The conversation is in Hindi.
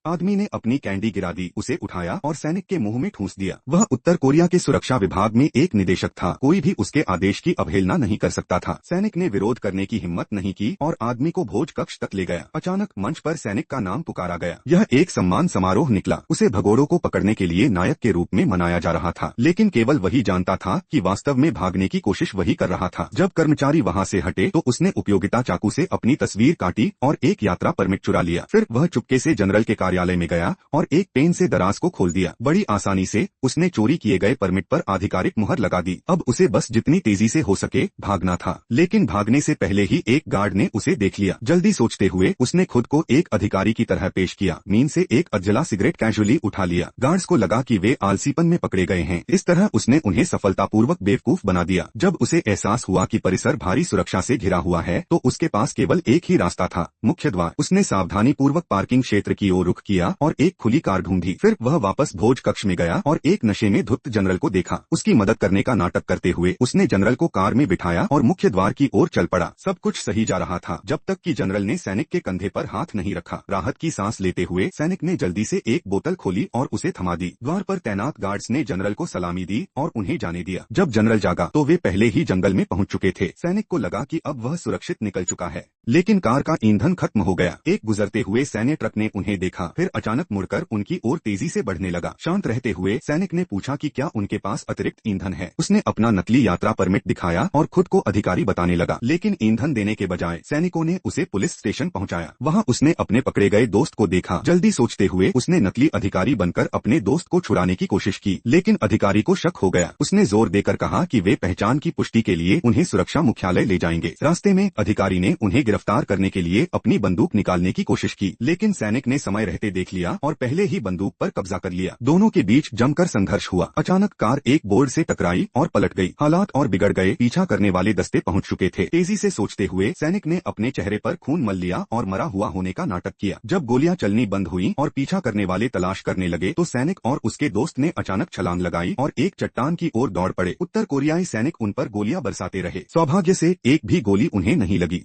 आदमी ने अपनी कैंडी गिरा दी, उसे उठाया और सैनिक के मुंह में ठूंस दिया। वह उत्तर कोरिया के सुरक्षा विभाग में एक निदेशक था, कोई भी उसके आदेश की अवहेलना नहीं कर सकता था। सैनिक ने विरोध करने की हिम्मत नहीं की और आदमी को भोज कक्ष तक ले गया। अचानक मंच पर सैनिक का नाम पुकारा गया। यह एक सम्मान समारोह निकला। उसे भगोड़ों को पकड़ने के लिए नायक के रूप में मनाया जा रहा था, लेकिन केवल वही जानता था कि वास्तव में भागने की कोशिश वही कर रहा था। जब कर्मचारी वहां से हटे तो उसने उपयोगिता चाकू से अपनी तस्वीर काटी और एक यात्रा परमिट चुरा लिया। फिर वह चुपके से जनरल के कार्यालय में गया और एक पेन से दराज को खोल दिया। बड़ी आसानी से उसने चोरी किए गए परमिट पर आधिकारिक मुहर लगा दी। अब उसे बस जितनी तेजी से हो सके भागना था, लेकिन भागने से पहले ही एक गार्ड ने उसे देख लिया। जल्दी सोचते हुए उसने खुद को एक अधिकारी की तरह पेश किया। मीन से एक अधजला सिगरेट कैजुअली उठा लिया। गार्ड्स को लगा कि वे आलसीपन में पकड़े गए हैं। इस तरह उसने उन्हें सफलतापूर्वक बेवकूफ बना दिया। जब उसे एहसास हुआ कि परिसर भारी सुरक्षा से घिरा हुआ है तो उसके पास केवल एक ही रास्ता था, मुख्य द्वार। उसने सावधानी पूर्वक पार्किंग क्षेत्र की ओर रुख किया और एक खुली कार ढूंढी। फिर वह वापस भोज कक्ष में गया और एक नशे में धुत जनरल को देखा। उसकी मदद करने का नाटक करते हुए उसने जनरल को कार में बिठाया और मुख्य द्वार की ओर चल पड़ा। सब कुछ सही जा रहा था जब तक कि जनरल ने सैनिक के कंधे पर हाथ नहीं रखा। राहत की सांस लेते हुए सैनिक ने जल्दी से एक बोतल खोली और उसे थमा दी। द्वार पर तैनात गार्ड्स ने जनरल को सलामी दी और उन्हें जाने दिया। जब जनरल जागा तो वे पहले ही जंगल में पहुंच चुके थे। सैनिक को लगा कि अब वह सुरक्षित निकल चुका है, लेकिन कार का ईंधन खत्म हो गया। एक गुजरते हुए सैन्य ट्रक ने उन्हें देखा, फिर अचानक मुड़कर उनकी ओर तेजी से बढ़ने लगा। शांत रहते हुए सैनिक ने पूछा कि क्या उनके पास अतिरिक्त ईंधन है। उसने अपना नकली यात्रा परमिट दिखाया और खुद को अधिकारी बताने लगा, लेकिन ईंधन देने के बजाय सैनिकों ने उसे पुलिस स्टेशन पहुंचाया। वहां उसने अपने पकड़े गए दोस्त को देखा। जल्दी सोचते हुए उसने नकली अधिकारी बनकर अपने दोस्त को छुड़ाने की कोशिश की, लेकिन अधिकारी को शक हो गया। उसने जोर देकर कहा कि वे पहचान की पुष्टि के लिए उन्हें सुरक्षा मुख्यालय ले जाएंगे। रास्ते में अधिकारी ने उन्हें गिरफ्तार करने के लिए अपनी बंदूक निकालने की कोशिश की, लेकिन सैनिक ने समय रहते देख लिया और पहले ही बंदूक पर कब्जा कर लिया। दोनों के बीच जमकर संघर्ष हुआ। अचानक कार एक बोर्ड से टकराई और पलट गई। हालात और बिगड़ गए। पीछा करने वाले दस्ते पहुंच चुके थे। तेजी से सोचते हुए सैनिक ने अपने चेहरे पर खून मल लिया और मरा हुआ होने का नाटक किया। जब गोलियां चलनी बंद हुई और पीछा करने वाले तलाश करने लगे तो सैनिक और उसके दोस्त ने अचानक छलांग लगाई और एक चट्टान की ओर दौड़ पड़े। उत्तर कोरियाई सैनिक उन पर गोलियां बरसाते रहे। सौभाग्य से एक भी गोली उन्हें नहीं लगी।